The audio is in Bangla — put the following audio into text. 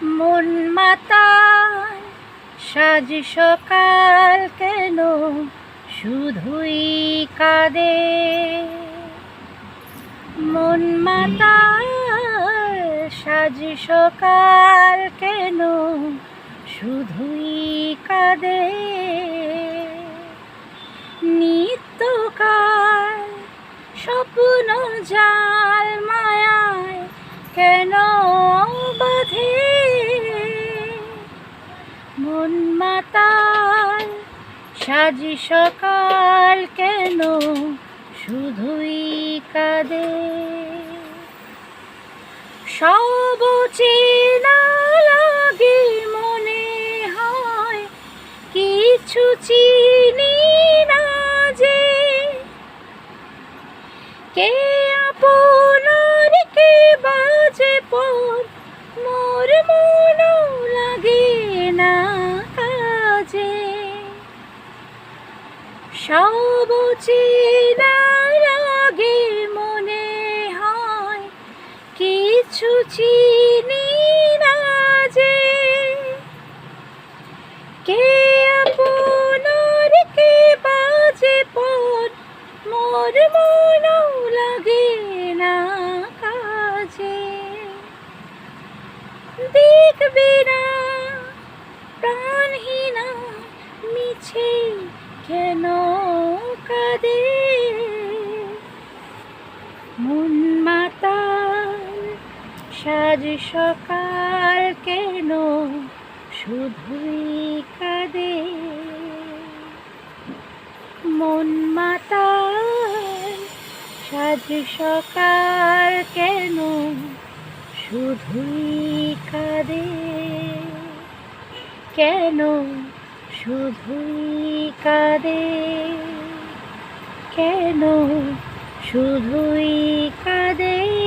মন মাতাল সাজ সকাল কেন শুধুই কাঁদে। মন মাতাল সাজ সকাল কেন শুধুই কাঁদে। নিত্যকাল স্বপ্ন জাল মায়ায় কেন বাঁধে। মন মাতাল সাজ সকাল কেন শুধুই কাঁদে। সব চেনা লাগে মনে হয় কিছু চিনি না যে। কে আপনার কে বাজে পর মোর মনও লাগে না কাজে। সব চেনা লাগে মনে হয় কিছু চিনি না যে। কে আপনার কে বাজে পর মোর মনও লাগে না কাজে। দেখবে না প্রাণহীনা মিছে কেন কাঁদে। মন মাতাল সাজ সকাল কেন শুধুই কাঁদে। মন মাতাল সাজ সকাল কেন শুধুই কাঁদে। কেন শুধুই কাঁদে। কেন শুধুই কাঁদে।